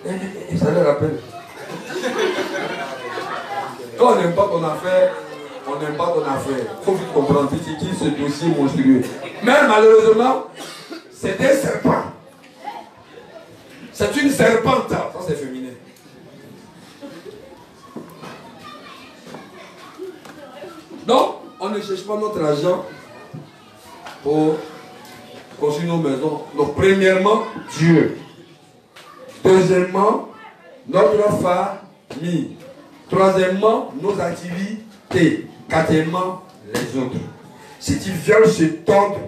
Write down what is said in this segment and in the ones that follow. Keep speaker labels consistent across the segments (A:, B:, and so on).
A: Et ça le rappelle. Quand on n'aime pas ton affaire, on n'aime pas ton affaire. Il faut vite comprendre. C'est qui ce dossier monstrueux. Mais malheureusement, c'est un serpent. C'est une serpente. Ça, c'est féminin. Donc, on ne cherche pas notre argent pour construire nos maisons. Donc, premièrement, Dieu. Deuxièmement, notre famille. Troisièmement, nos activités. Quatrièmement, les autres. Si tu violes cet ordre,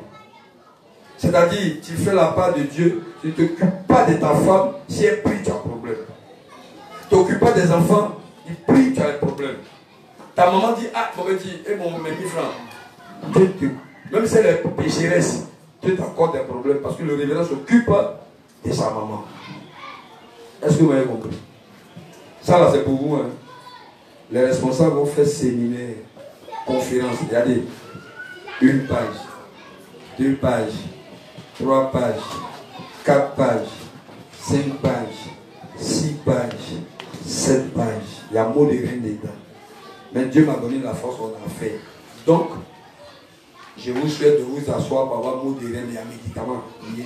A: c'est-à-dire tu fais la part de Dieu, tu ne t'occupes pas de ta femme, si elle prie, tu as un problème. Tu ne t'occupes pas des enfants, il prie, tu as un problème. Ta maman dit, ah, mon petit, et mon mes francs. Même si elle est pécheresse, Dieu t'accorde des problèmes parce que le révérend s'occupe de sa maman. Est-ce que vous avez compris? Ça là, c'est pour vous. Hein. Les responsables vont faire séminaire, conférence. Regardez, 1 page, 2 pages, 3 pages, 4 pages, 5 pages, 6 pages, 7 pages. Il y a mot de rien dedans. Mais Dieu m'a donné la force, on a fait. Donc, je vous souhaite de vous asseoir pour avoir mot de rien et un médicament. Dieu.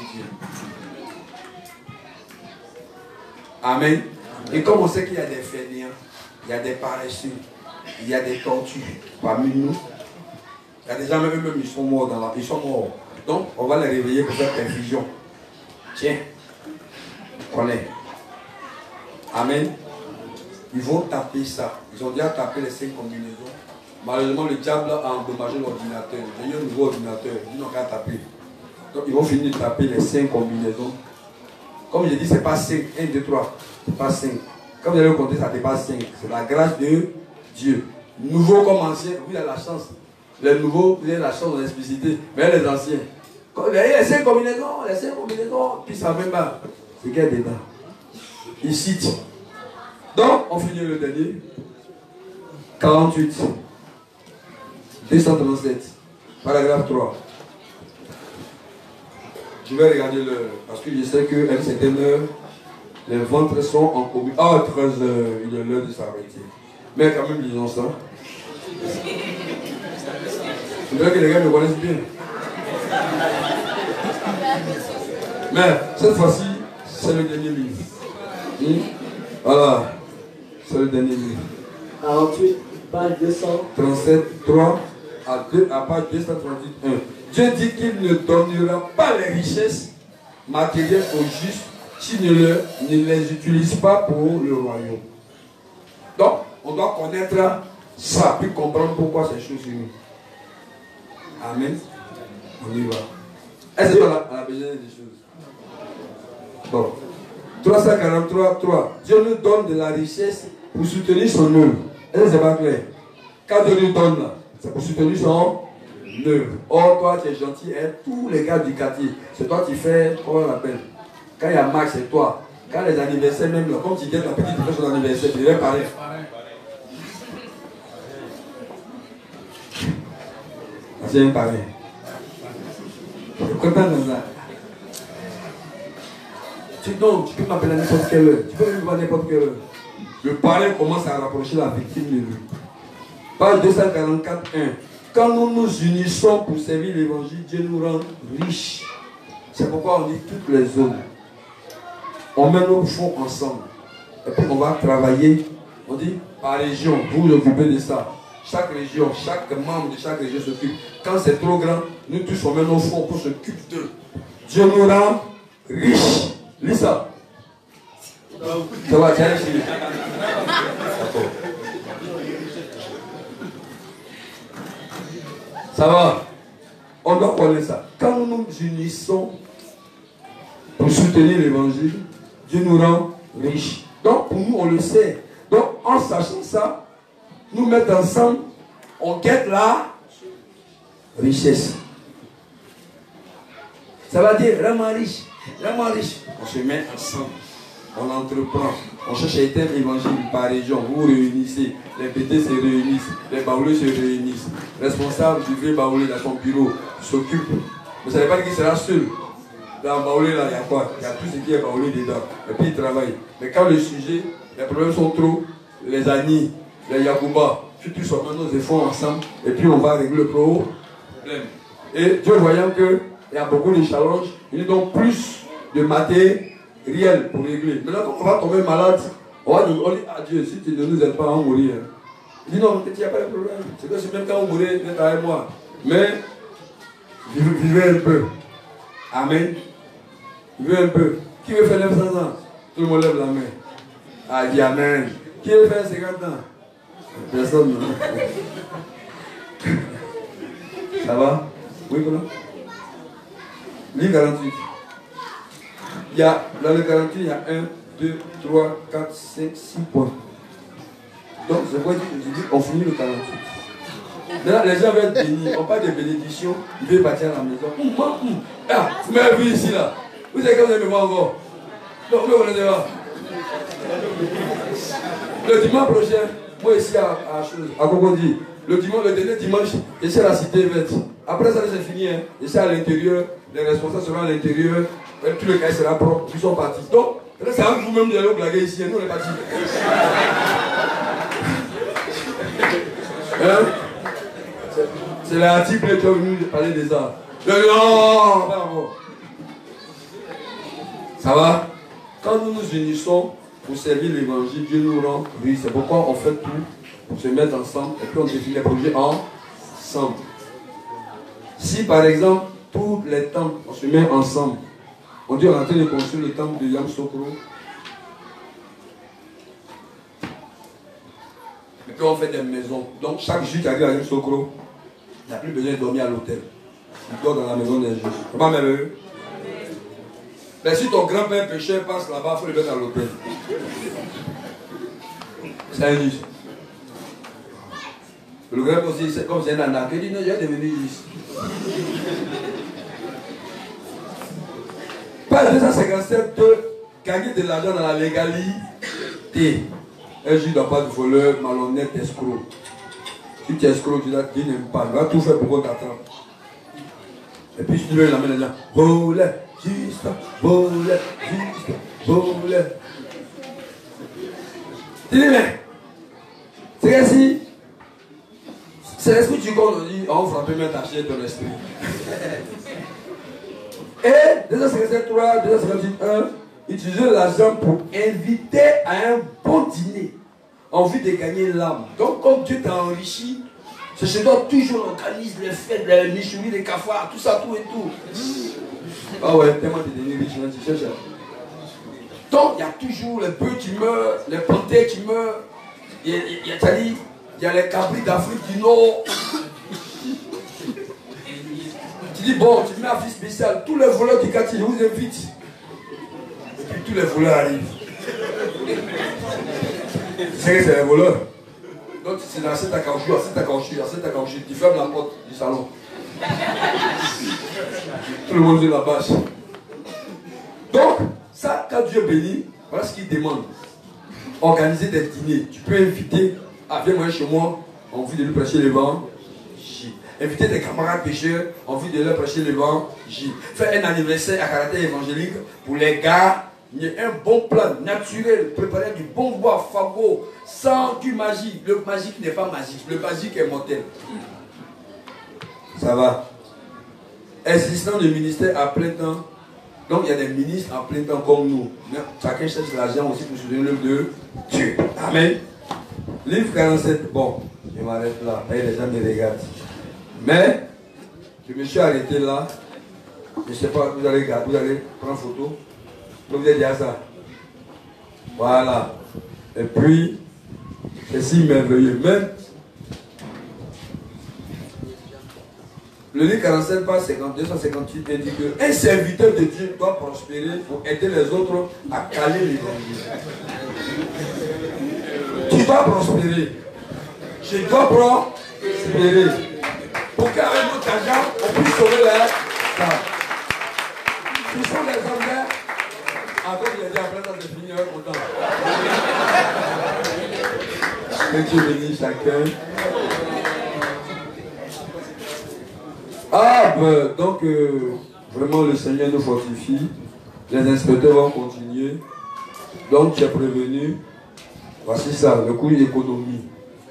A: Amen. Et comme on sait qu'il y a des fainéants, il y a des paresseux, il y a des tortues parmi nous, il y a des gens même ils sont morts dans la... Ils sont morts. Donc, on va les réveiller pour faire infusion. Tiens, connais. Amen. Ils vont taper ça. Ils ont déjà tapé les 5 combinaisons. Malheureusement, le diable a endommagé l'ordinateur. J'ai eu un nouveau ordinateur. Ils n'ont qu'à taper. Donc, ils vont finir de taper les 5 combinaisons. Comme je dis, ce n'est pas 5. 1, 2, 3. Ce n'est pas 5. Comme vous allez le compter, ça dépasse 5. C'est la grâce de Dieu. Nouveau comme ancien, vous avez la chance. Les nouveaux, vous avez la chance de l'expliciter. Mais les anciens, vous voyez les 5 combinaisons, puis ça même pas. C'est qu'il y a dedans. Il cite. Donc, on finit le dernier. 48. 237. Paragraphe 3. Je vais regarder l'heure, parce que je sais qu'à une certaine heure, les ventres sont en commun. Ah, 13 heures, il est l'heure de s'arrêter. Mais quand même, disons ça. Je voudrais que les gars me connaissent bien. Mais cette fois-ci, c'est le dernier livre. Voilà, c'est le dernier livre.
B: 48, page 237,
A: 3 à page 238, 1. Dieu dit qu'il ne donnera pas les richesses matérielles aux justes s'il ne les utilise pas pour le royaume. Donc, on doit connaître ça, puis comprendre pourquoi ces choses sont nous. Amen. On y va. Est-ce qu'on a besoin des choses? Bon. 343, 3. Dieu nous donne de la richesse pour soutenir son œuvre. Est-ce que c'est pas clair? Quand Dieu nous donne là, c'est pour soutenir son œuvre. Or, toi, tu es gentil, et tous les gars du quartier, c'est toi qui fais, comment on appelle? Quand il y a Max, c'est toi. Quand les anniversaires, même là, comme tu dis, la petite qui fait son anniversaire, tu dirais pareil. C'est un pareil. Je suis content de ça. Tu peux m'appeler à n'importe quelle heure. Tu peux me voir à n'importe quelle heure. Le parrain commence à rapprocher la victime de lui. Page 244, 1. Quand nous nous unissons pour servir l'évangile, Dieu nous rend riches. C'est pourquoi on dit toutes les zones. On met nos fonds ensemble. Et puis on va travailler. On dit par région, vous vous occupez de ça. Chaque région, chaque membre de chaque région s'occupe. Quand c'est trop grand, nous tous on met nos fonds pour s'occuper d'eux. Dieu nous rend riches. Lis ça. Ça va, tiens, ici. Ça va. On doit connaître ça. Quand nous nous unissons pour soutenir l'évangile, Dieu nous rend riches. Donc pour nous, on le sait. Donc en sachant ça, nous mettre ensemble, on guette la richesse. Ça va dire vraiment riche, vraiment riche. On se met ensemble, on entreprend, on cherche à éteindre l'évangile par région. Vous vous réunissez, les PT se réunissent, les baoulés se réunissent. Responsables du vieux baoulé dans son bureau s'occupent. Vous ne savez pas qui sera seul. Dans Baoulé, là, il y a quoi? Il y a tout ce qui est Baoulé dedans. Et puis, ils travaillent. Mais quand le sujet, les problèmes sont trop, les Ani, les Yakuba, puis tous on met nos efforts ensemble, et puis on va régler le problème. Et Dieu voyant qu'il y a beaucoup de challenges, il nous donne plus de matériel pour régler. Maintenant, quand on va tomber malade, on va dire à Dieu, si tu ne nous aides pas, on va mourir. Il dit non, il n'y a pas de problème. C'est que c'est même quand on mourait, vous êtes avec moi. Mais, vivez un peu. Amen. Vivez un peu. Qui veut faire 900 ans? Tout le monde lève la main. Ah, dit Amen. Qui veut faire 50 ans? Personne, non? Ça va? Oui, voilà. Livre 48. Il y a, dans le 48, il y a 1, 2, 3, 4, 5, 6 points. Donc, c'est quoi je dis on finit le 48. Là, les gens veulent être bénis. On parle de bénédiction, ils veulent partir à la maison. Ah, vous m'avez vu ici, là. Vous savez que vous allez me voir encore. Donc, vous ne connaissez pas. Le dimanche prochain, moi ici à Cocody, le dernier dimanche, je suis à la cité verte. Après ça, c'est fini. Hein. Je suis à l'intérieur, les responsables seront à l'intérieur, tout le cas sera propre, ils sont partis. Donc, c'est à vous-même d'aller blaguer ici, nous on est partis. Hein? C'est l'article qui est venu parler des arts. Non, pas encore. Ça va? Quand nous nous unissons pour servir l'évangile, Dieu nous rend. Oui, c'est pourquoi on fait tout pour se mettre ensemble et puis on définit les projets ensemble. Si par exemple, tous les temples, on se met ensemble, on dit on est en train de construire le temple de Yamoussoukro. Et puis on fait des maisons. Donc chaque juif qui arrive à Yamoussoukro, il n'a plus besoin de dormir à l'hôtel. Il dort dans la maison des juifs. Comment même? Mais si ton grand-père pécheur passe là-bas, il faut le mettre à l'hôtel. C'est injuste. Le grand-père aussi, c'est comme c'est un anac. Il dit non, il est devenu juste. Page 257 de gagner de l'argent dans la légalité. Un juif ne doit pas de voleur, malhonnête, escroc. Si tu es escroc, tu n'aimes pas. Il va tout faire pour qu'on t'attrape. Et puis si tu veux l'amener là, voler, juste, voler, juste, voler. Tu dis mais, c'est que si, c'est l'esprit du corps, on dit, on frappe même t'acheter ton esprit. Et 253, 251, utiliser l'argent pour inviter à un bon dîner, en vue de gagner l'âme. Donc comme Dieu t'a enrichi, c'est chez toi toujours organise les fêtes, les michouris, les cafards, tout ça, tout et tout. Ah ouais, tellement de devenir riche, tu cherches. Donc il y a toujours les bœufs qui meurent, les panthères qui meurent, il y a les cabris d'Afrique du Nord. Tu dis bon, tu mets un fils spécial, tous les voleurs du quartier, je vous invite. Et puis tous les voleurs arrivent. Tu sais que c'est les voleurs. Donc c'est dans cette caoutchouc, tu fermes la porte du salon. Tout le monde est la bâche. Donc, ça, quand Dieu bénit, voilà ce qu'il demande. Organiser des dîners. Tu peux inviter, viens moi chez moi, en vue de lui prêcher l'évangile. Inviter tes camarades pécheurs, en vue de leur prêcher l'évangile. Faire un anniversaire à caractère évangélique pour les gars. Un bon plan naturel, préparer du bon bois, fagot, sans du magie. Le magique n'est pas magique, le magique est mortel. Ça va. Assistant de ministère à plein temps. Donc il y a des ministres à plein temps comme nous. Mais chacun cherche l'argent aussi pour soutenir l'œuvre de Dieu. Amen. Livre 47, bon, je m'arrête là, et les gens me regardent. Mais, je me suis arrêté là. Je ne sais pas, vous allez prendre photo. Vous êtes à ça. Voilà. Et puis, c'est si merveilleux. Même, le livre 47, page 258, dit qu'un serviteur de Dieu doit prospérer pour aider les autres à caler l'évangile. Tu dois prospérer. Je dois prospérer. Pour qu'avec notre argent, on puisse sauver les femmes. Ce sont les Anglais. Après, il a dit après, ça c'est fini, content. Que Dieu bénisse chacun. Ah, ben, donc, Vraiment, le Seigneur nous fortifie. Les inspecteurs vont continuer. Donc, tu es prévenu. Voici ça, le coût d'économie.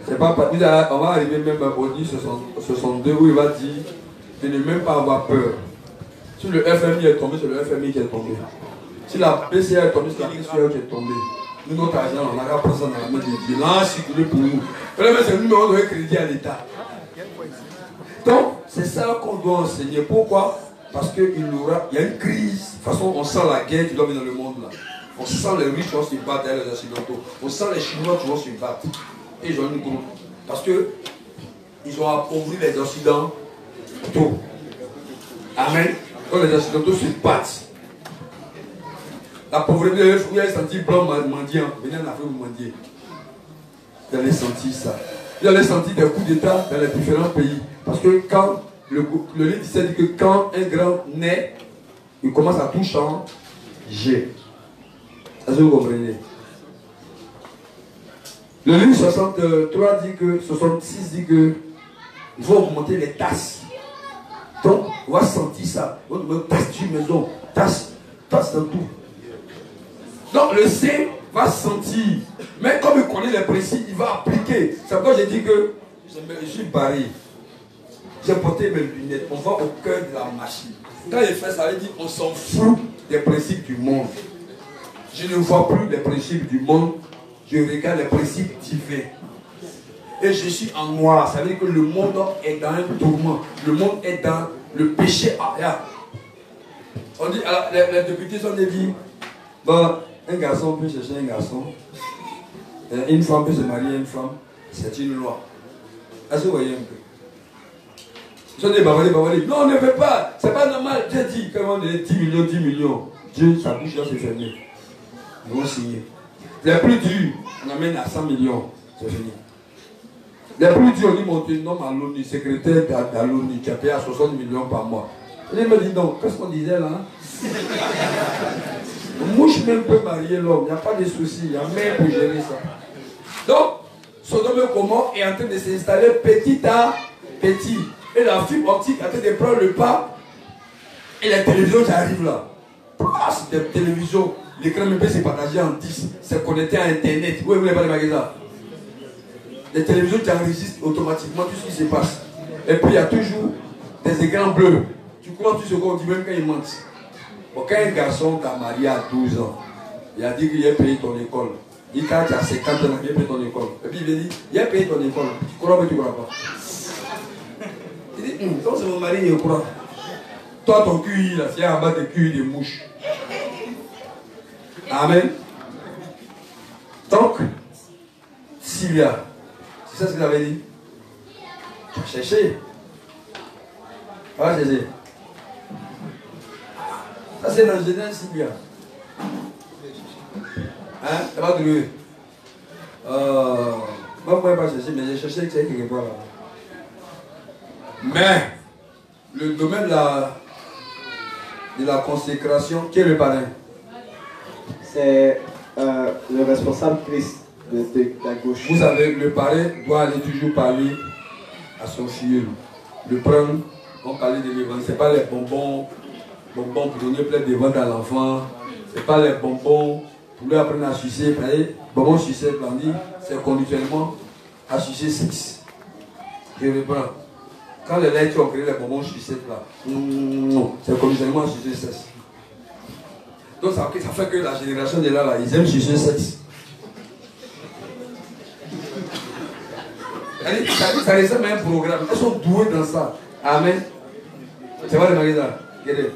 A: C'est pas, on va arriver même à Body 62 où il va dire de ne même pas avoir peur. Si le FMI est tombé, c'est le FMI qui est tombé. Si la PCA est tombée, c'est la PCA qui est tombée. Nous, notre argent, on a qu'à prendre ça dans la main de Dieu. Là, circuler pour nous. Vraiment, c'est le numéro de crédit à l'État. Donc, c'est ça qu'on doit enseigner. Pourquoi? Parce qu'il y a une crise. De toute façon, on sent la guerre qui doit venir dans le monde là. On sent les riches qui vont se battre derrière les occidentaux. On sent les Chinois qui vont se battre. Et ils ont une groupe. Parce que ils ont appauvri les occidentaux. Amen. Quand les occidentaux se battent. La pauvreté, vous avez senti blanc mendiant. Venez en Afrique, vous mendiez. Vous allez sentir ça. Vous allez sentir des coups d'État dans les différents pays. Parce que quand le livre dit que quand un grand naît, il commence à tout changer. Est-ce que vous comprenez? Le livre 63 dit que, 66 dit que il faut augmenter les tasses. Donc, on va sentir ça. On va tasse sur maison, tasse dans tout. Donc, le C va sentir. Mais comme il connaît les principes, il va appliquer. C'est pourquoi j'ai dit que je suis barré. J'ai porté mes lunettes. On va au cœur de la machine. Quand il fait ça, il dit on s'en fout des principes du monde. Je ne vois plus les principes du monde. Je regarde les principes divins. Et je suis en noir. Ça veut dire que le monde est dans un tourment. Le monde est dans le péché. On dit, alors, les députés sont dit, bon, un garçon peut chercher un garçon. Une femme peut se marier à une femme. C'est une loi. Est-ce que vous voyez un peu? Ils sont dit, non, on ne veut pas. C'est pas normal. Dieu dit, quand on est 10 millions. Dieu, sa bouche doit se fermer. Ils vont signer. Les plus durs, on amène à 100 millions. C'est fini. Les plus durs, on dit monter un homme à l'ONU, secrétaire à l'ONU, qui a payé à 60 millions par mois. Et il me dit non, qu'est-ce qu'on disait là? Mouche même peut marier l'homme, il n'y a pas de souci, il y a même pour gérer ça. Donc, Sodome et Gomorrhe est en train de s'installer petit à petit. Et la fibre optique est en train de prendre le pas. Et la télévision qui arrive là. C'est des télévisions. L'écran même peut se partager en 10. C'est connecté à Internet. Vous voulez pas les magasins? Les télévisions qui enregistrent automatiquement tout ce qui se passe. Et puis il y a toujours des écrans bleus. Tu crois tout ce qu'on dit même quand il ment. Bon, quand un garçon t'a marié à 12 ans, il a dit qu'il a payé ton école. Il dit quand tu as 50 ans, il a payé ton école. Et puis il a dit, il a payé ton école. Tu crois ou tu ne crois pas? Il dit, quand c'est mon mari, il croit. Toi, ton QI, là, c'est en bas de QI de mouches. Amen. Donc, Sylvia, c'est ça ce qu'il avait dit. Tu as cherché. Va chercher. Ça c'est dans Genèse, Sylvia. Hein? Tu vas trouver. Moi, je ne pouvais pas chercher, mais j'ai cherché que c'est quelque part là. Mais, le domaine de la consécration, qui est le parrain?
B: C'est le responsable Christ de la gauche.
A: Vous savez, le parrain doit aller toujours parler à son filleul. Le prendre, on parlait de l'évangile. Ce n'est pas les bonbons pour donner plein de ventes à l'enfant. Ce n'est pas les bonbons pour lui apprendre à sucer. Vous voyez, bonbons sucer, on dit, c'est conditionnement à sucer 6. Je reprends. Quand les laitiers ont créé les bonbons sucettes là, c'est conditionnement à sucer 6. Donc ça fait que la génération de là, ils aiment sucer sexe. Ça ressemble à un programme. Ils sont doués dans ça. Amen. C'est pas le magasin. Regardez.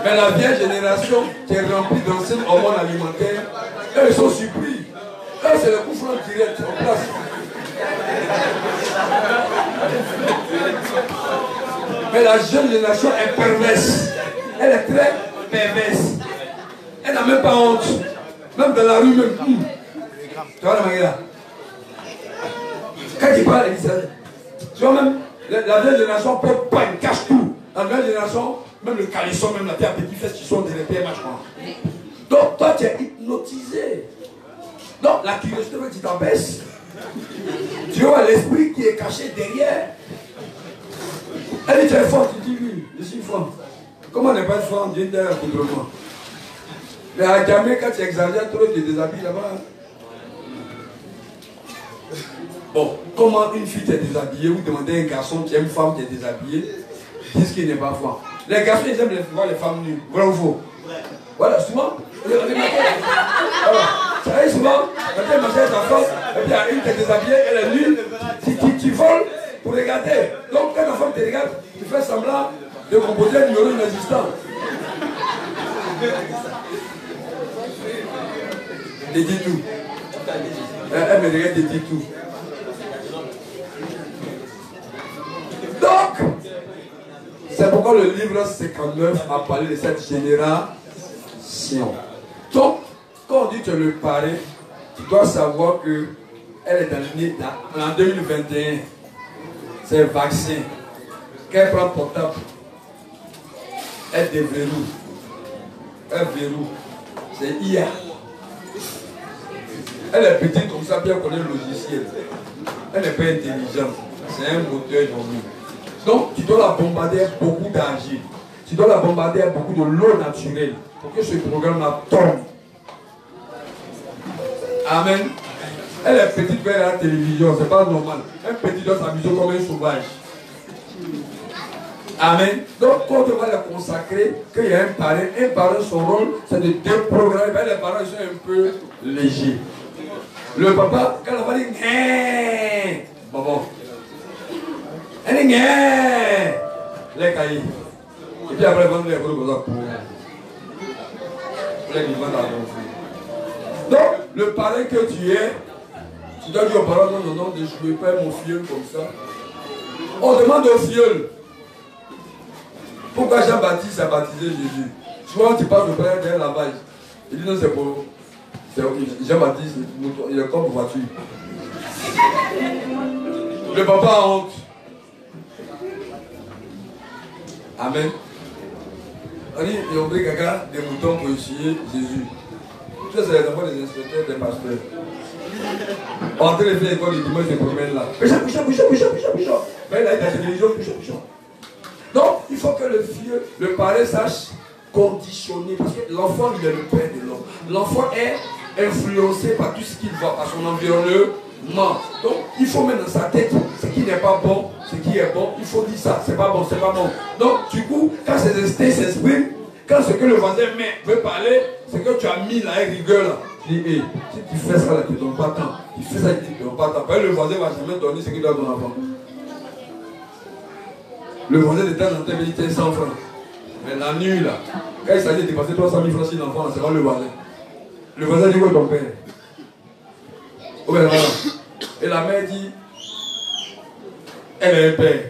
A: Mais la vieille génération qui est remplie d'anciennes hormones alimentaires, eux ils sont surpris. Eux c'est le coup franc direct en place. Mais la jeune génération est perverse. Elle est très perverse. Elle n'a même pas honte. Même dans la rue, même. Tu vois la manière. Quand il parle, il dit ça. Tu vois même, la vieille génération peut pas, il cache tout. La vieille génération, même le calisson, même la terre petit fesse qui sont des PMH. Donc toi, tu es hypnotisé. Donc la curiosité, tu t'abaisses. Tu vois l'esprit qui est caché derrière. Elle dit, tu es forte. Tu dis, oui, je suis forte. Comment ne pas être forte? Dieu t'a contrôlement. Mais à jamais, quand tu exagères trop, tu te déshabilles là-bas. Bon, comment une fille t'est déshabillée, vous demandez à un garçon qui aime une femme qui est déshabillée, disent qu'il n'est pas fort. Les garçons, ils aiment voir les femmes nues. Vrai ou faux? Voilà, souvent. Ça arrive souvent, quand tu es marché avec ta femme, et puis il y a une qui est déshabillée, elle est nue, tu voles pour regarder. Donc quand ta femme te regarde, tu fais semblant de composer un numéro inexistant. Elle dit tout. Elle me regarde, elle dit tout. Donc, c'est pourquoi le livre 59 a parlé de cette génération. Donc, quand on dit que le parrain, tu dois savoir qu'elle est en 2021. C'est vaccin. Qu'elle prend portable. Elle déverrouille. Elle verrouille. C'est IA. Elle est petite comme ça, bien connaît le logiciel. Elle n'est pas intelligente. C'est un moteur énorme. Donc, tu dois la bombarder avec beaucoup d'argile. Tu dois la bombarder avec beaucoup de l'eau naturelle pour que ce programme-là tombe. Amen. Elle est petite vers la télévision, c'est pas normal. Un petit doit s'amuser comme un sauvage. Amen. Donc, quand on va la consacrer, qu'il y a un parrain, son rôle, c'est de déprogrammer. Les parents sont un peu légers. Le papa, quand on va dire, bon. Elle dit, les cahiers. Et puis après, vendre les gros comme ça. Donc, le parrain que tu es, tu dois dire aux parents, non, je ne veux pas mon filleul comme ça. On demande au filleul. Pourquoi Jean-Baptiste a baptisé Jésus? Souvent, tu parles de frère d'un lavage. Il dit, non, c'est pour... Jean-Baptiste, il est comme voiture. Le papa a honte. Amen. On dit, ils ont pris quelqu'un des moutons pour essuyer Jésus. Ça, c'est les enfants des inspecteurs, des pasteurs. Entre les filles, l'école, les dimanches, ils se promènent là. Bouchard. Mais là, il y a la télévision, bouchard. Donc, il faut que le parrain sache conditionner. Parce que l'enfant, il est le père de l'homme. L'enfant est influencé par tout ce qu'il voit, par son environnement. Donc, il faut mettre dans sa tête ce qui n'est pas bon, ce qui est bon. Il faut dire ça, c'est pas bon, c'est pas bon. Donc, du coup, quand ces instincts s'expriment, quand ce que le voisin veut parler, c'est que tu as mis là, une rigueur là. Tu dis, hey, si tu fais ça là, tu ne donnes pas tant. Tu fais ça, tu ne donnes pas tant. Parce que le voisin va jamais donner ce qu'il doit à ton enfant. Le voisin de temps en temps, il tient 100 francs. Mais la nuit là, quand il s'agit de dépasser 300 000 francs chez l'enfant, c'est pas le voisin. Le voisin dit, où est ton père? Oh, ben, voilà. Et la mère dit, elle est un père.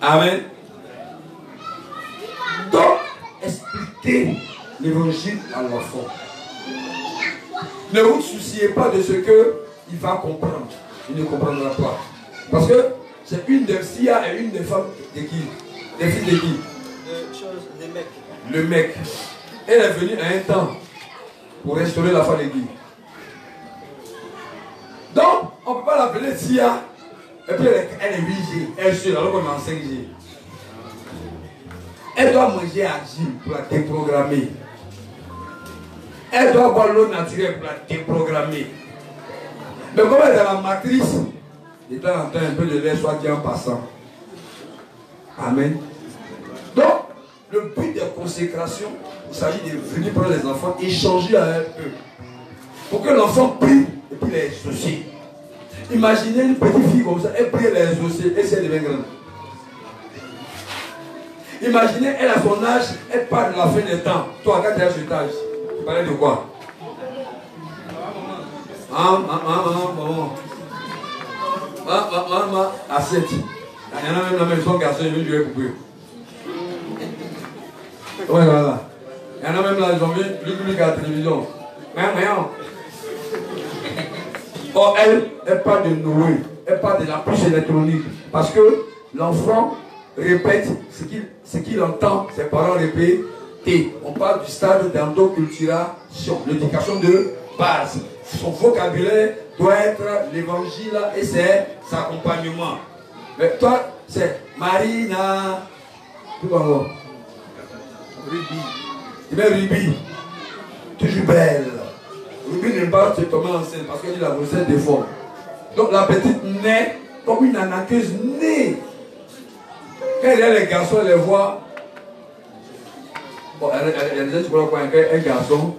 A: Amen. Donc, expliquez l'évangile à l'enfant. Ne vous souciez pas de ce qu'il va comprendre. Il ne comprendra pas. Parce que c'est une des filles et une des femmes de qui? Des filles de qui?
B: Les mecs.
A: Le mec. Elle est venue à un temps pour restaurer la femme de qui? Donc, on ne peut pas l'appeler Sia. Et puis elle est 8G. Elle est seule alors qu'on est en 5G. Elle doit manger à gym pour la déprogrammer. Elle doit boire l'eau naturelle pour la déprogrammer. Mais comme elle est dans la matrice, de temps en temps, un peu de lait soit dit en passant. Amen. Donc, le but de la consécration, il s'agit de venir prendre les enfants, échanger avec eux. Pour que l'enfant prie et puis les exaucer. Imaginez une petite fille comme ça, elle prie les exaucer et c'est devient grande. Imaginez, elle a son âge, elle parle de la fin des temps. Toi, quand tu es à cet âge, tu parlais de quoi? Maman, assiette. Il y en a même dans la maison, garçon, il veut jouer pour eux. Ouais, voilà. Il y en a même là, ils ont vu Luc à la télévision. Or, elle parle de Noé, elle parle de la puce électronique. Parce que l'enfant répète ce qu'il entend, ses parents répètent. On parle du stade d'endoculturation, l'éducation de base. Son vocabulaire doit être l'évangile et ses accompagnements. Mais toi, c'est Marina. Tout en haut. Ruby. Il met Ruby. Toujours belle. Ruby n'aime pas se tomber enceinte parce qu'elle dit la grossesse des formes. Donc la petite naît comme une anaqueuse née. Quand il y a les garçons, elle les voit. Bon, elle disait, tu vois quoi, un garçon,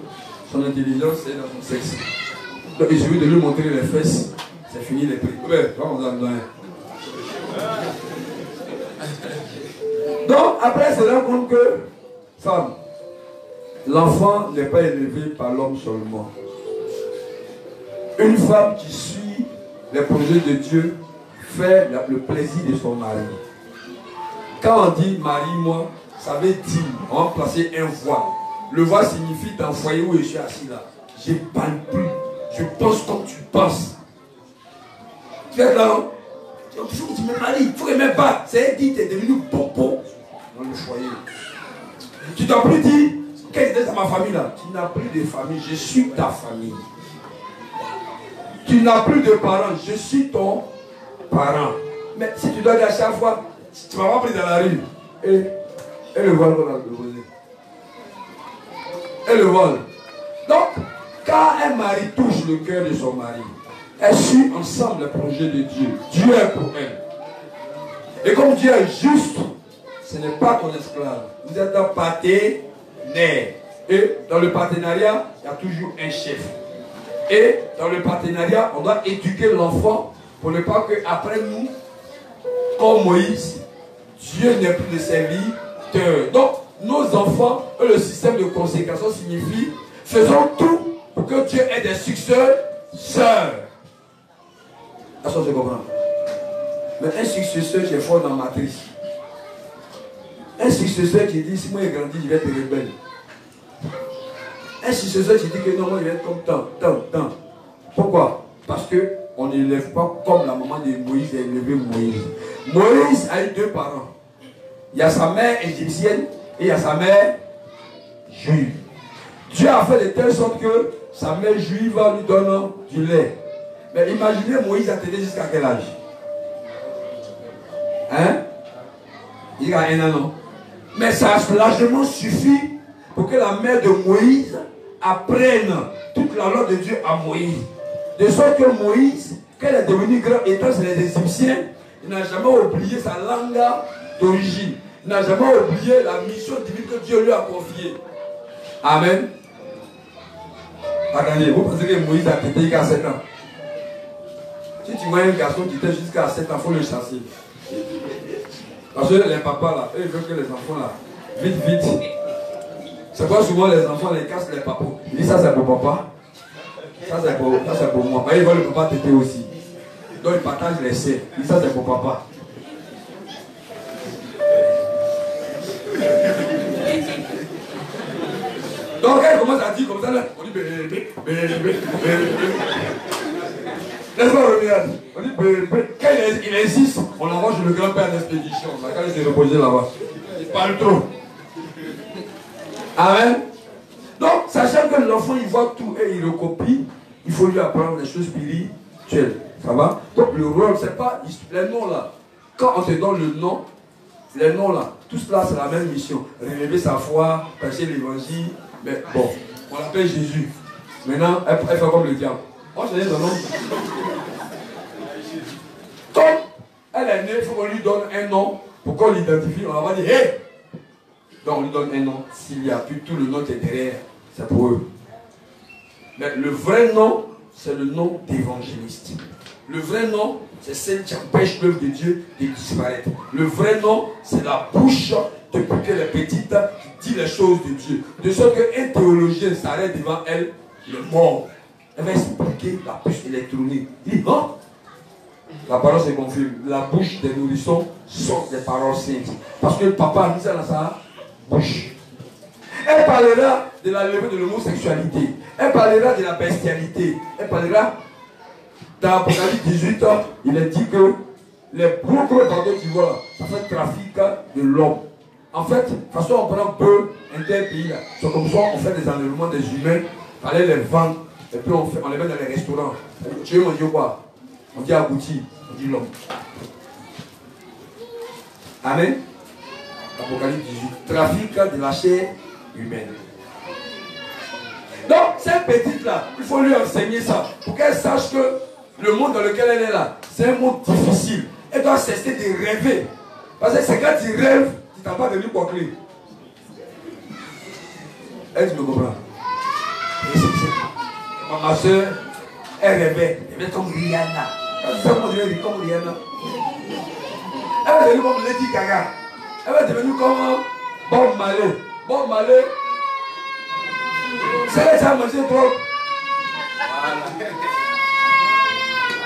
A: son intelligence, c'est dans son sexe. Donc il suffit de lui montrer les fesses, c'est fini les prix. Ouais, on en donne. Donc après, elle se rend compte que, femme, l'enfant n'est pas élevé par l'homme seulement. Une femme qui suit les projets de Dieu fait le plaisir de son mari. Quand on dit marie-moi, ça veut dire, on va placer un voile. Le voile signifie dans le foyer où je suis assis là. Je ne parle plus. Je pense comme tu penses. Tu es là, il faut que tu me maries, il faut que tu me battes. C'est dit, tu es devenu popo dans le foyer. Tu ne dois plus dire, qu'est-ce que c'est ma famille là? Tu n'as plus de famille, je suis ta famille. Tu n'as plus de parents, je suis ton parent. Mais si tu dois dire à chaque fois, tu ne m'as pas pris dans la rue. Et le voile qu'on a déposé. Et le voile. Donc, quand un mari touche le cœur de son mari, elle suit ensemble le projet de Dieu. Dieu est pour elle. Et comme Dieu est juste, ce n'est pas ton esclave. Vous êtes un partenaire. Et dans le partenariat, il y a toujours un chef. Et dans le partenariat, on doit éduquer l'enfant pour ne pas qu'après nous, comme Moïse, Dieu n'est plus le serviteur. Donc, nos enfants, le système de consécration signifie faisons tout pour que Dieu ait des successeurs. Là, ça, je comprends. Mais un successeur qui est fort dans la matrice. Un successeur qui dit si moi j'ai grandi, je vais être rebelle. Un successeur qui dit que non, moi je vais être comme tant. Pourquoi? Parce qu'on n'élève pas comme la maman de Moïse a élevé Moïse. Moïse a eu deux parents. Il y a sa mère égyptienne et il y a sa mère juive. Dieu a fait de telle sorte que sa mère juive lui donne du lait. Mais imaginez Moïse a tenu jusqu'à quel âge? Hein? Il a 1 an, non? Mais ça a largement suffi pour que la mère de Moïse apprenne toute la loi de Dieu à Moïse. De sorte que Moïse, quand il est devenu grand étant sur les Égyptiens, il n'a jamais oublié sa langue d'origine. Il n'a jamais oublié la mission divine que Dieu lui a confiée. Amen. Attendez, vous pensez que Moïse a tété jusqu'à 7 ans? Si tu vois un garçon qui était jusqu'à 7 ans, il faut le chasser. Parce que les papas là, eux, ils veulent que les enfants là, vite. C'est quoi souvent les enfants les cassent les papas? Ils disent ça c'est pour papa, ça c'est pour moi. Mais ils veulent le papa téter aussi. Donc ils partagent les seins. Ils disent ça c'est pour papa. Donc elle commence à dire comme ça là, on dit bébé. Laisse-moi revenir. On dit bébé. Quand il insiste, on l'envoie chez le grand-père d'expédition. Quand il s'est reposé là-bas. Il parle trop. Amen. Donc, sachant que l'enfant il voit tout et il recopie, il faut lui apprendre des choses spirituelles. Ça va? Donc le rôle, c'est pas les noms là. Quand on te donne le nom, les noms là, tout cela c'est la même mission. Relever sa foi, prêcher l'évangile. Mais bon, on l'appelle Jésus. Maintenant, elle fait comme le diable. Moi, je dis son nom. Comme elle est née, il faut qu'on lui donne un nom pour qu'on l'identifie. On va dire, hé! Donc on lui donne un nom. S'il n'y a plus tout le nom qui est derrière, c'est pour eux. Mais le vrai nom, c'est le nom d'évangéliste. Le vrai nom, c'est celle qui empêche l'œuvre de Dieu de disparaître. Le vrai nom, c'est la bouche depuis qu'elle est petite qui dit les choses de Dieu. De sorte qu'un théologien s'arrête devant elle, il est mort. Elle va expliquer la puce électronique. Il dit, non. La parole se confirme. La bouche des nourrissons sont des paroles saintes. Parce que le papa a mis ça dans sa bouche. Elle parlera de la levée de l'homosexualité. Elle parlera de la bestialité. Elle parlera, dans Apocalypse 18, il est dit que les gros bateaux que tu vois, ça fait trafic de l'homme. En fait, de toute façon, on prend peu inter-pays. C'est comme ça, on fait des enlèvements des humains, on allait les vendre, et puis on les met dans les restaurants. Tu veux manger quoi? On dit abouti, on dit l'homme. Amen. Apocalypse 18. Trafic de la chair humaine. Donc, cette petite-là, il faut lui enseigner ça. Pour qu'elle sache que le monde dans lequel elle est là, c'est un monde difficile. Elle doit cesser de rêver. Parce que c'est quand tu rêves, tu t'as pas devenu bouclé. Elle me comprend. Ma soeur, elle rêvait. Elle rêvait comme Rihanna. Comme Rihanna. Elle est devenue comme Lady Gaga. Elle est devenue comme Bob Marley. Bob Marley. C'est là que ça a mangé trop.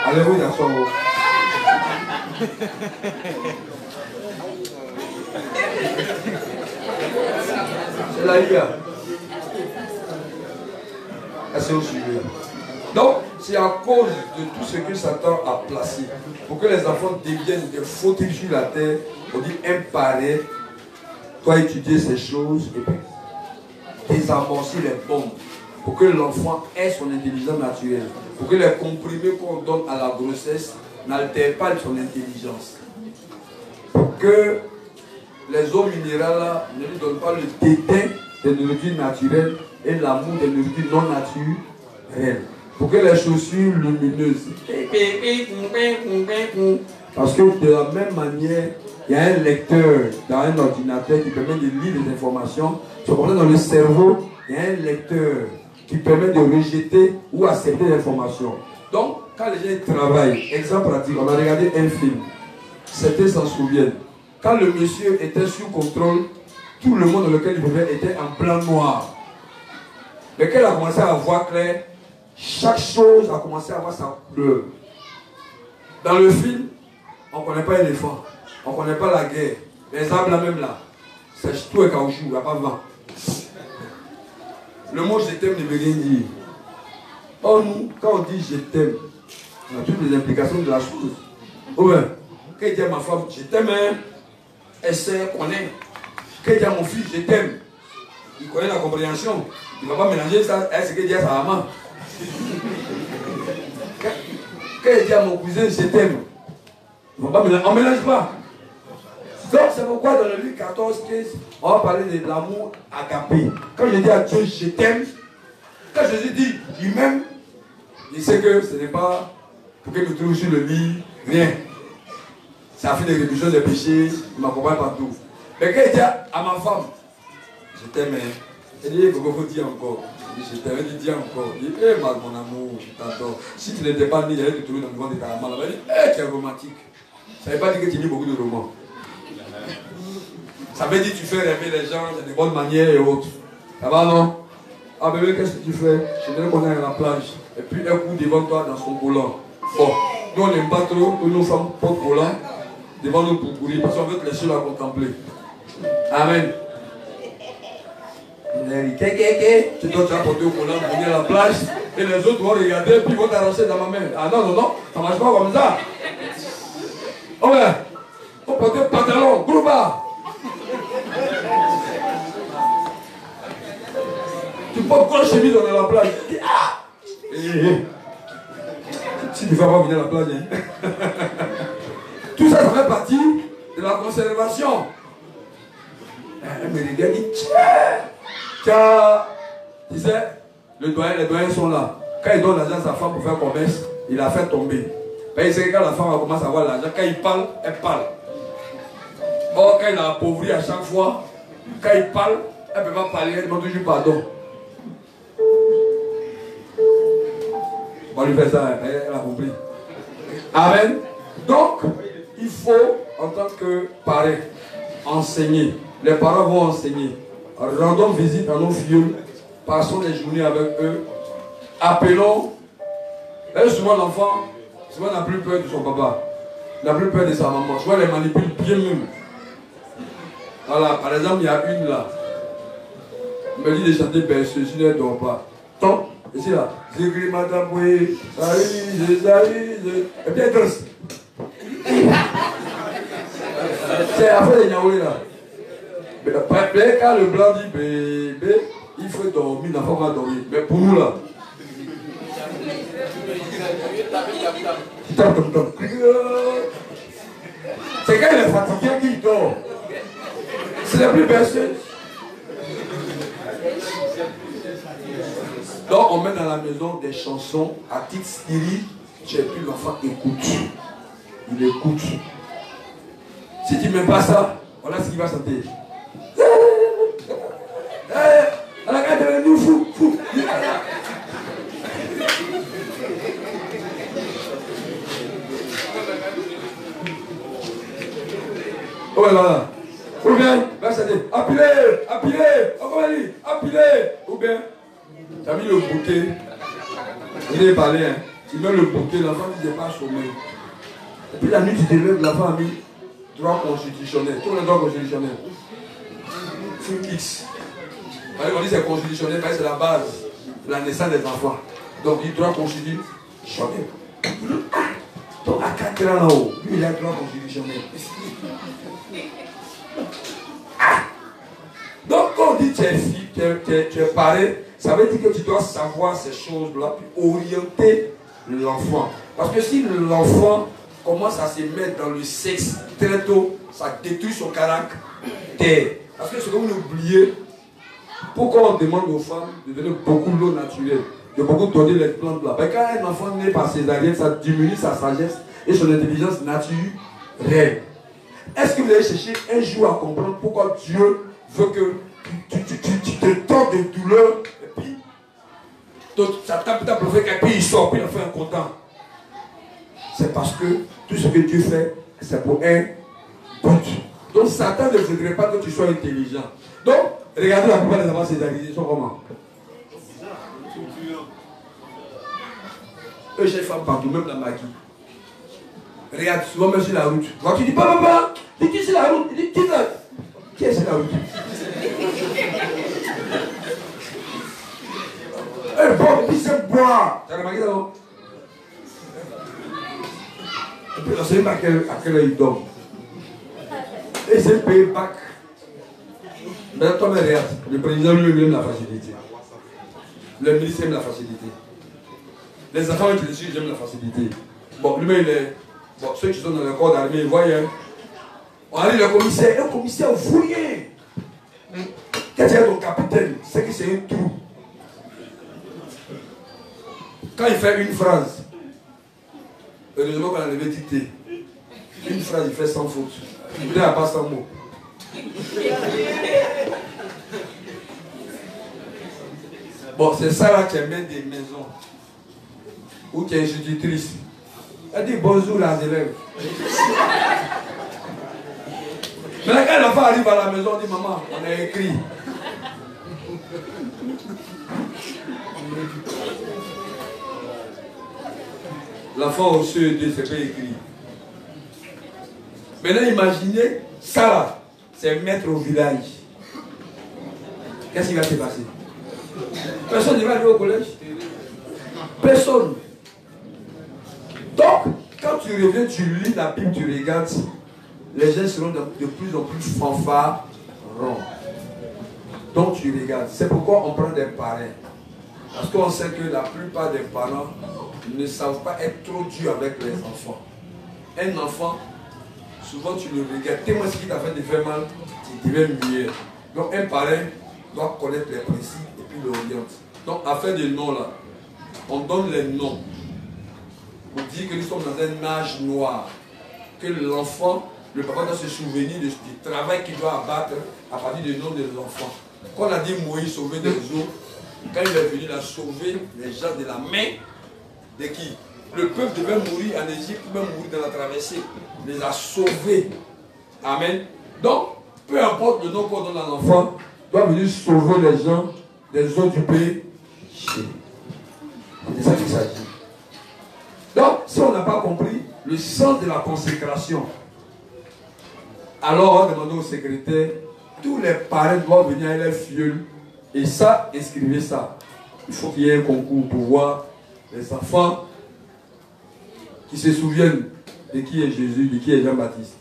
A: Alléluia, sois haut. C'est la IA. Est-ce que vous suivez? Donc, c'est à cause de tout ce que Satan a placé pour que les enfants deviennent des faux types sur la terre. On dit imparé. Toi étudier ces choses et puis désamorcer les bombes pour que l'enfant ait son intelligence naturelle. Pour que les comprimés qu'on donne à la grossesse n'altèrent pas son intelligence. Pour que les eaux minérales ne lui donnent pas le dédain des nourritures naturelles et l'amour des nourritures non naturelles. Pour que les chaussures lumineuses. Parce que de la même manière, il y a un lecteur dans un ordinateur qui permet de lire les informations. C'est comme ça dans le cerveau, il y a un lecteur qui permet de rejeter ou accepter l'information. Donc, quand les gens travaillent, exemple pratique, on a regardé un film. Certains s'en souviennent. Quand le monsieur était sous contrôle, tout le monde dans lequel il vivait était en blanc noir. Mais quand il a commencé à voir clair, chaque chose a commencé à avoir sa couleur. Dans le film, on ne connaît pas l'éléphant, on ne connaît pas la guerre. Les arbres là même là, c'est tout est caoutchouc, il n'y a pas de vent. Le mot je t'aime ne veut rien dire. Or nous, quand on dit je t'aime, on a toutes les implications de la chose. Ou bien, quand il dit à ma femme je t'aime, elle sait, connaît. Quand il dit à mon fils je t'aime, il connaît la compréhension. Il ne va pas mélanger ça à ce qu'il dit à sa maman. Quand il dit à mon cousin je t'aime, on ne mélange pas. Donc c'est pourquoi dans le livre 14, 15, on va parler de l'amour agapé. Quand je dis à Dieu je t'aime, quand Jésus dit il m'aime, il sait que ce n'est pas pour qu'il me trouve sur le lit, rien. C'est à fin de réduction des péchés, il m'accompagne partout. Mais quand il dit à ma femme, je t'aime, elle dit il faut dire encore. Il dit je t'aime, il dit encore. Il dit mon amour, je t'adore. Si tu n'étais pas né, j'allais te trouver dans le ventre de ta maman. Elle dit tu es romantique. Ça ne veut pas dire que tu lis beaucoup de romans. Ça veut dire que tu fais rêver les gens de bonnes manières et autres. Ça va non? Ah bébé, qu'est-ce que tu fais? Je dirais qu'on est à la plage. Et puis un coup devant toi dans son volant. Bon, nous on n'aime pas trop que nos femmes portent volant devant nous pour courir parce qu'on veut être les seuls à contempler. Amen. Tu dois te rapporter au volant pour venir à la plage et les autres vont regarder puis vont t'arracher dans ma main. Ah non, non, non, ça ne marche pas comme ça. Oh ouais, faut porter pantalon, gros bas. Tu portes quoi chemise dans la plage? Ah! Si tu ne vas pas venir à la plage, hein? Tout ça, ça fait partie de la conservation. Elle me regarde et dit tiens, tu sais, les doyens sont là. Quand il donne l'argent à sa femme pour faire commerce, il la fait tomber. Mais il sait que quand la femme commence à avoir l'argent, quand il parle, elle parle. Or, quand il a appauvri à chaque fois, quand il parle, elle ne peut pas parler, elle demande toujours pardon. On va lui faire ça, elle a compris. Amen. Donc, il faut, en tant que parents, enseigner. Les parents vont enseigner. Rendons visite à nos filles, passons des journées avec eux, appelons. Et souvent l'enfant, souvent n'a plus peur de son papa, n'a plus peur de sa maman. Souvent les manipule bien même. Voilà, par exemple, il y a une là. Il me dit de chanter berceuse, je ne dors pas. Donc, ici là, j'écris madame, oui, et puis elle danse. C'est la fin de Niaoulé là. Mais quand le blanc dit bébé, il faut dormir, l'enfant va dormir. Mais pour nous là, c'est quand il est fatigué. vient qui dort. Ce n'est plus personne. Donc on met dans la maison des chansons à titre stylique, et puis l'enfant écoute. Il écoute. Si tu ne mets pas ça, voilà ce qu'il va chanter. Nous fou, fou. Oh là, ou bien, va chanter, appelez, ou bien, tu as mis le bouquet, il est parlé, hein. Tu mets le bouquet, l'enfant ne dit pas sommeil. Et puis la nuit, tu te lèves, l'enfant a mis droit constitutionnel, tout le droit constitutionnel. C'est X. On dit c'est constitutionnel, parce que c'est la base de la naissance des enfants. Donc il droit constitutionnel. Donc à 4 ans là-haut, lui il a droit constitutionnel. Donc quand on dit tu es fille, tu es paré, ça veut dire que tu dois savoir ces choses-là, puis orienter l'enfant. Parce que si l'enfant commence à se mettre dans le sexe très tôt, ça détruit son caractère. Parce que ce que vous oubliez, pourquoi on demande aux femmes de donner beaucoup d'eau naturelle, de beaucoup donner les plantes là? Parce que quand un enfant naît par césarienne, ça diminue sa sagesse et son intelligence naturelle. Est-ce que vous allez chercher un jour à comprendre pourquoi Dieu veut que tu te tords de douleur et puis ça tape le fait et puis il sort, puis il en fait un content? C'est parce que tout ce que Dieu fait, c'est pour un but. Donc Satan ne voudrait pas que tu sois intelligent. Donc, regardez la plupart des enfants césarisés, ils sont comment? Eux, j'ai femmes partout, même la maquille. Regarde, souvent même sur la route. Tu dis, papa, dis qui c'est la route? Il dit, qui est sur la route? Eh bon, puis c'est boire. Tu as remarqué ça, non? Et puis, on ne sait pas à quelle heure il dort. Et c'est payé bac. Maintenant, toi, regarde, le président lui aime la facilité. Le ministre aime la facilité. Les enfants intellectuels, j'aime la facilité. Bon, lui-même, il est. Bon, ceux qui sont dans le corps d'armée, ils voient. Hein. On arrive le commissaire. Un commissaire fouillé. Quand tu es ton capitaine, c'est que c'est un trou. Quand il fait une phrase, heureusement qu'on a levé dicté. Une phrase, il fait sans faute. Il n'a pas 100 mots. Bon, c'est ça là qui amène des maisons où qui est institutrice. Elle dit bonjour les élèves. Mais quand l'enfant arrive à la maison, on dit maman, on a écrit. L'enfant au CE2, c'est pas écrit. Maintenant, imaginez, ça là, c'est maître au village. Qu'est-ce qui va se passer? Personne ne va aller au collège. Personne. Donc, quand tu reviens, tu lis la Bible, tu regardes, les gens seront de plus en plus fanfarons. Donc, tu regardes. C'est pourquoi on prend des parrains. Parce qu'on sait que la plupart des parents ne savent pas être trop durs avec les enfants. Un enfant, souvent tu le regardes, tellement ce qui t'a fait de faire mal, tu deviens muet. Donc un parrain doit connaître les principes et puis l'oriente. Donc à faire des noms là, on donne les noms pour dire que nous sommes dans un âge noir. Que l'enfant, le papa doit se souvenir du travail qu'il doit abattre à partir du nom de l'enfant. Quand on a dit Moïse sauver des eaux, quand il est venu, il a sauvé les gens de la main de qui? Le peuple devait mourir en Égypte, même mourir dans la traversée. Il les a sauvés. Amen. Donc, peu importe le nom qu'on donne à l'enfant, doit venir sauver les gens des eaux du pays. C'est de ça qu'il s'agit. Donc, si on n'a pas compris le sens de la consécration, alors on va demander au secrétaire, tous les parents doivent venir à leur filleul. Et ça, inscrivez ça. Il faut qu'il y ait un concours pour voir les enfants qui se souviennent de qui est Jésus, de qui est Jean-Baptiste.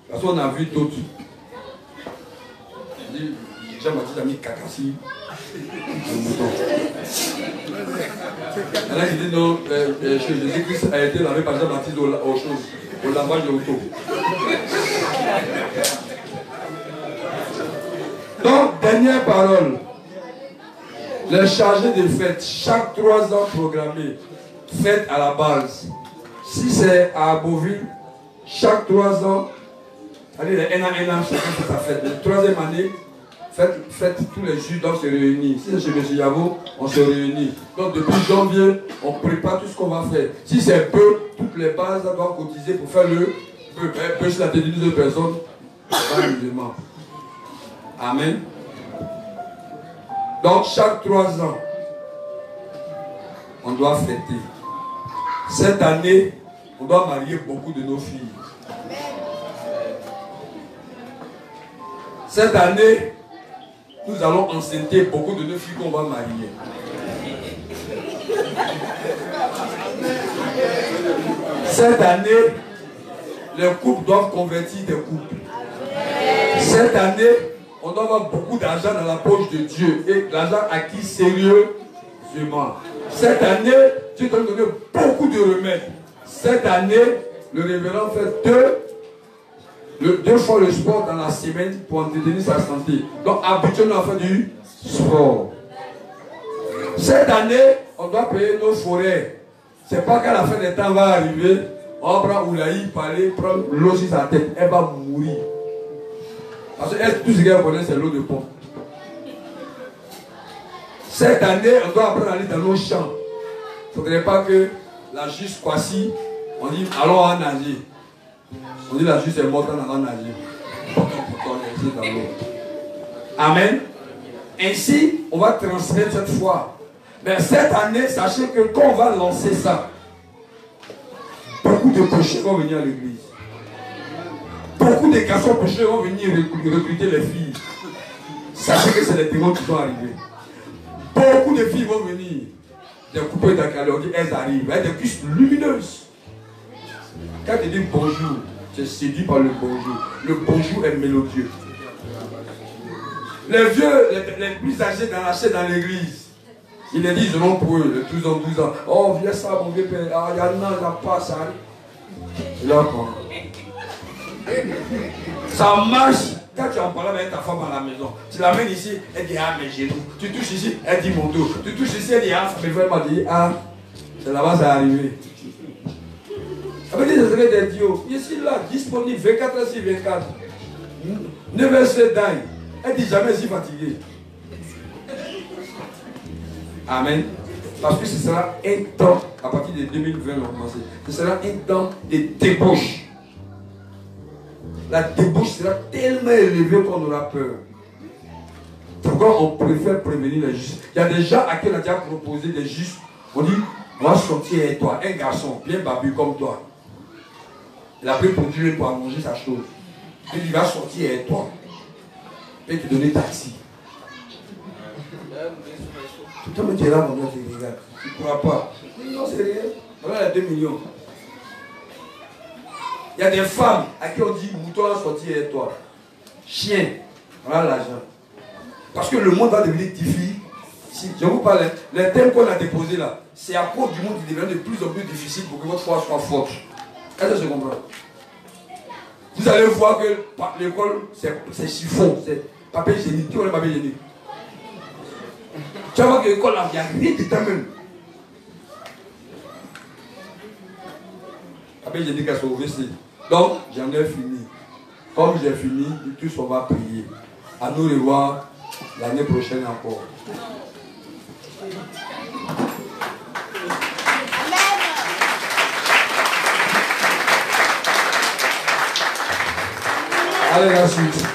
A: Parce qu'on a vu d'autres. Jean-Baptiste a mis Kakassi, le mouton. Il y en a qui disent non, Jésus-Christ a été lavé par Jean-Baptiste au lavage de l'auto. Donc, dernière parole. Les chargés de fête, chaque 3 ans programmés, fête à la base. Si c'est à Aboville, chaque 3 ans, allez, les 1 an, chacun fait sa fête. La 3e année, fête tous les jours, donc se réunir. Si c'est chez M. Yavo, on se réunit. Donc depuis janvier, on prépare tout ce qu'on va faire. Si c'est peu, toutes les bases doivent cotiser pour faire le peu sur la tenue de personnes, pas musulmans. Amen. Donc chaque 3 ans, on doit fêter. Cette année, on doit marier beaucoup de nos filles. Cette année, nous allons enceinter beaucoup de nos filles qu'on va marier. Cette année, les couples doivent convertir des couples. Cette année, on doit avoir beaucoup d'argent dans la poche de Dieu et l'argent acquis sérieusement. Cette année, Dieu doit nous donner beaucoup de remèdes. Cette année, le révérend fait 2 fois le sport dans la semaine pour entretenir sa santé. Donc, habituellement, on fait du sport. Cette année, on doit payer nos forêts. C'est pas qu'à la fin des temps va arriver, on va prendre Oulaï, parler, prendre l'eau sur sa tête. Elle va mourir. Parce que tout ce qu'elle connaît, c'est l'eau de pompe. Cette année, on doit apprendre à aller dans nos champs. Il ne faudrait pas que la juste Kwasi, on dit allons en nager. On dit la juste est morte, on va nager. Dans l'eau. Amen. Ainsi, on va transmettre cette foi. Mais cette année, sachez que quand on va lancer ça, beaucoup de cochers vont venir à l'église. Beaucoup de garçons cochers vont venir recruter les filles. Sachez que c'est les démons qui sont arrivés. Beaucoup de filles vont venir. Des coupées d'acalorgie, elles arrivent. Elles ont des cuisses lumineuses. Quand tu dis bonjour, tu es séduit par le bonjour. Le bonjour est mélodieux. Les vieux, les plus âgés dans l'église, ils les disent non pour eux, les 12 ans. Oh, viens ça, mon vieux père. Ah, il y a non, il n'y a pas ça. Et là, quoi. Ça marche. Quand tu en parles avec ta femme à la maison, tu l'amènes ici, elle dit ah mes genoux. Tu touches ici, elle dit mon dos. Tu touches ici, elle dit ah, mais vraiment dit ah, c'est là-bas ça arrivé. Ça veut dire que c'est des dieux. Ici là, disponible 24 heures sur 24. 9 heures sur dingue. Elle dit jamais si fatiguée. Amen. Parce que ce sera un temps, à partir de 2020, on va commencer. Ce sera un temps de débauche. La débauche sera tellement élevée qu'on aura peur. Pourquoi on préfère prévenir les justes? Il y a des gens à qui on a déjà proposé des justes. On dit, on va sortir avec toi, un garçon bien babu comme toi. Il a pris pour Dieu pour manger sa chose. Il va sortir avec toi. Il va te donner taxi. Tout le monde est là, mon gars, tu regardes. Tu ne pourras pas. Non, c'est rien. Voilà les 2 millions. Il y a des femmes à qui on dit mouton va sortir avec toi. Chien, voilà l'argent. Parce que le monde va devenir difficile. Si, je vous parle, les thèmes qu'on a déposés là, c'est à cause du monde qui devient de plus en plus difficile pour que votre foi soit forte. Est-ce que je comprends? Vous allez voir que l'école, c'est chiffon, c'est papier hygiénique. Qui a le papier hygiénique? Tu vas voir que l'école là, il n'y a rien de temps même. Papier hygiénique à sauver, c'est. Donc, j'en ai fini. Comme j'ai fini, tous on va prier. À nous revoir l'année prochaine encore. Allez, la suite.